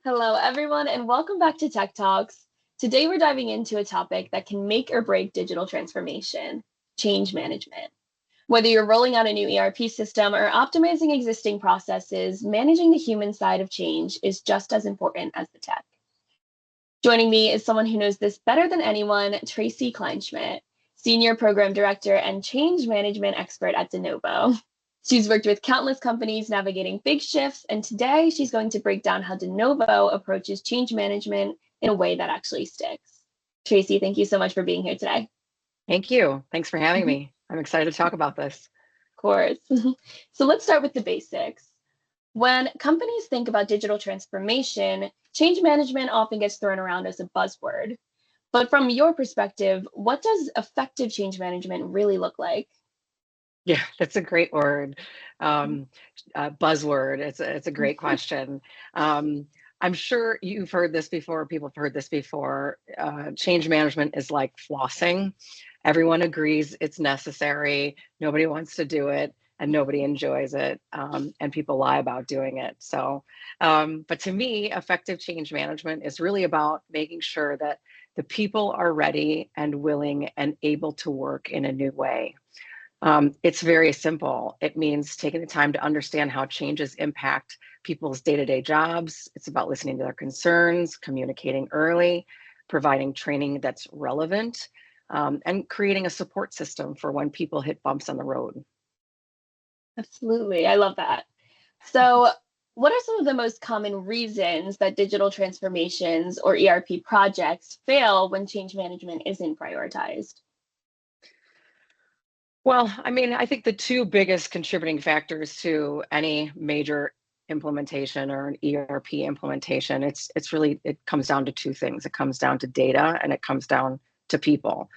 Hello, everyone, and welcome back to Tech Talks. Today, we're diving into a topic that can make or break digital transformation: change management. Whether you're rolling out a new ERP system or optimizing existing processes, managing the human side of change is just as important as the tech. Joining me is someone who knows this better than anyone, Tracy Kleinschmidt, Senior Program Director and Change Management Expert at Denovo. She's worked with countless companies navigating big shifts, and today she's going to break down how Denovo approaches change management in a way that actually sticks. Tracy, thank you so much for being here today. Thank you. Thanks for having Of me. I'm excited to talk about this. course. So let's start with the basics. When companies think about digital transformation, change management often gets thrown around as a buzzword. But from your perspective, what does effective change management really look like? Yeah, that's a great word. Um, Buzzword. It's a great question. I'm sure you've heard this before. People have heard this before. Change management is like flossing. Everyone agrees it's necessary. Nobody wants to do it, and nobody enjoys it. And people lie about doing it. But to me, effective change management is really about making sure that the people are ready and willing and able to work in a new way. It's very simple. It means taking the time to understand how changes impact people's day-to-day jobs. It's about listening to their concerns, communicating early, providing training that's relevant, and creating a support system for when people hit bumps on the road. Absolutely. I love that. So, what are some of the most common reasons that digital transformations or ERP projects fail when change management isn't prioritized? Well, I mean, I think the two biggest contributing factors to any major implementation or an ERP implementation, it comes down to two things. It comes down to data and it comes down to people.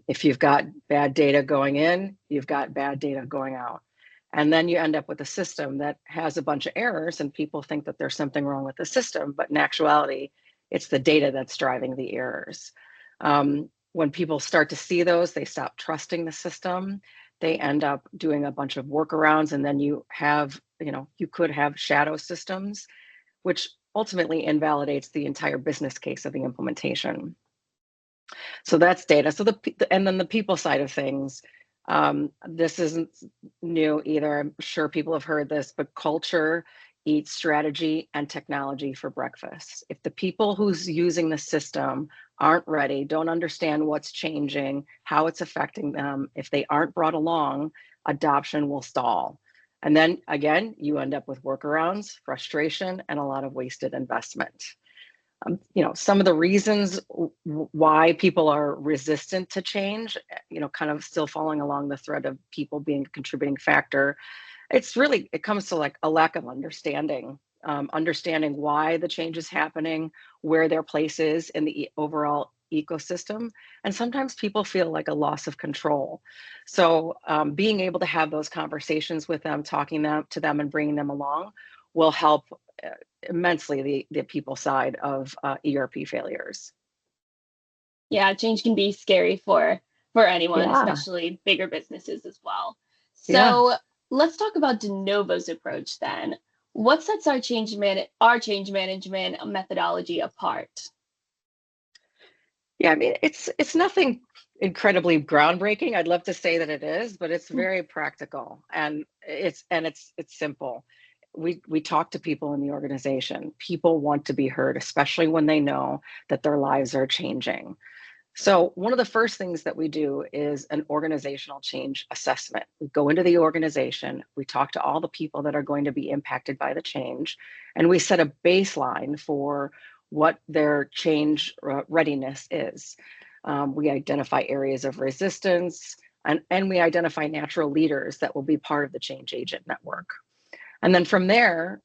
If you've got bad data going in, you've got bad data going out. And then you end up with a system that has a bunch of errors and people think that there's something wrong with the system, but in actuality, it's the data that's driving the errors. When people start to see those, they stop trusting the system. They end up doing a bunch of workarounds, and then you could have shadow systems, which ultimately invalidates the entire business case of the implementation. So that's data. And then the people side of things, this isn't new either. I'm sure people have heard this, but culture eats strategy and technology for breakfast. If the people who's using the system aren't ready, don't understand what's changing, how it's affecting them, if they aren't brought along, adoption will stall. And then again, you end up with workarounds, frustration, and a lot of wasted investment. Some of the reasons why people are resistant to change, kind of still following along the thread of people being a contributing factor. It comes to like a lack of understanding, understanding why the change is happening, where their place is in the overall ecosystem. And sometimes people feel like a loss of control. So being able to have those conversations with them, talking to them and bringing them along will help immensely the people side of ERP failures. Yeah, change can be scary for anyone, Yeah, especially bigger businesses as well. yeah. So, let's talk about Denovo's approach then. What sets our change management methodology apart? Yeah, I mean, it's nothing incredibly groundbreaking. I'd love to say that it is, but it's very practical and it's simple. We talk to people in the organization. People want to be heard, especially when they know that their lives are changing. So one of the first things that we do is an organizational change assessment. We go into the organization, we talk to all the people that are going to be impacted by the change, and we set a baseline for what their change readiness is. We identify areas of resistance, and we identify natural leaders that will be part of the change agent network. And then from there,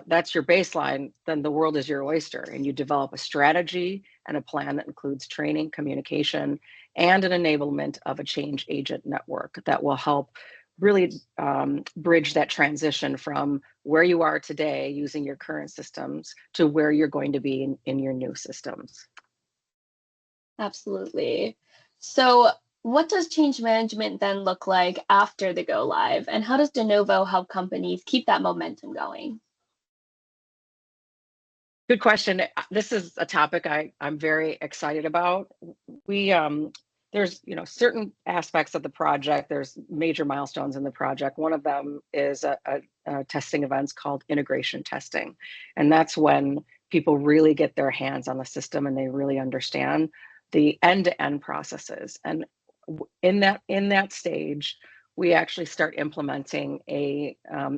that's your baseline, then the world is your oyster, and you develop a strategy and a plan that includes training, communication, and an enablement of a change agent network that will help really bridge that transition from where you are today using your current systems to where you're going to be in your new systems. Absolutely. So, What does change management then look like after the go live? And how does Denovo help companies keep that momentum going? Good question. This is a topic I'm very excited about. We there's certain aspects of the project. There's major milestones in the project. One of them is a testing events called integration testing, and that's when people really get their hands on the system and they really understand the end-to-end processes. And in that stage, we actually start implementing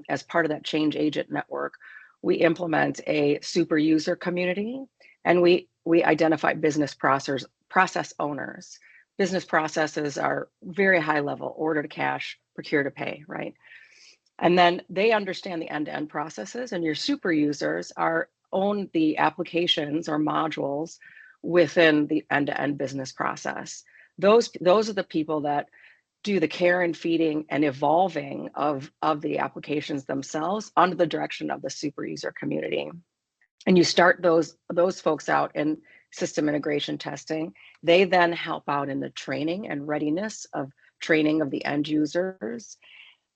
as part of that change agent network. We implement a super user community, and we identify business process owners. Business processes are very high level: order to cash, procure to pay, right? And then they understand the end-to-end processes, and your super users own the applications or modules within the end-to-end business process. Those are the people that do the care and feeding and evolving of the applications themselves under the direction of the super user community. And you start those folks out in system integration testing. They then help out in the training and readiness of training of the end users.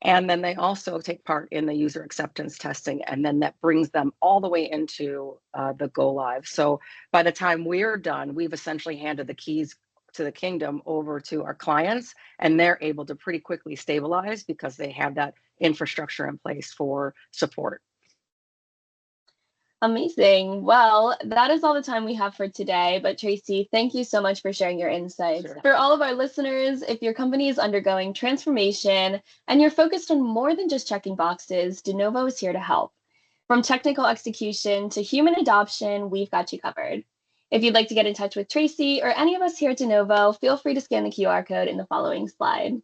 And then they also take part in the user acceptance testing, and then that brings them all the way into the go live. So by the time we're done, we've essentially handed the keys to the kingdom over to our clients, and they're able to pretty quickly stabilize because they have that infrastructure in place for support. Amazing. Well, that is all the time we have for today. But Tracy, thank you so much for sharing your insights. Sure. For all of our listeners, if your company is undergoing transformation and you're focused on more than just checking boxes, Denovo is here to help. From technical execution to human adoption, we've got you covered. If you'd like to get in touch with Tracy or any of us here at Denovo, feel free to scan the QR code in the following slide.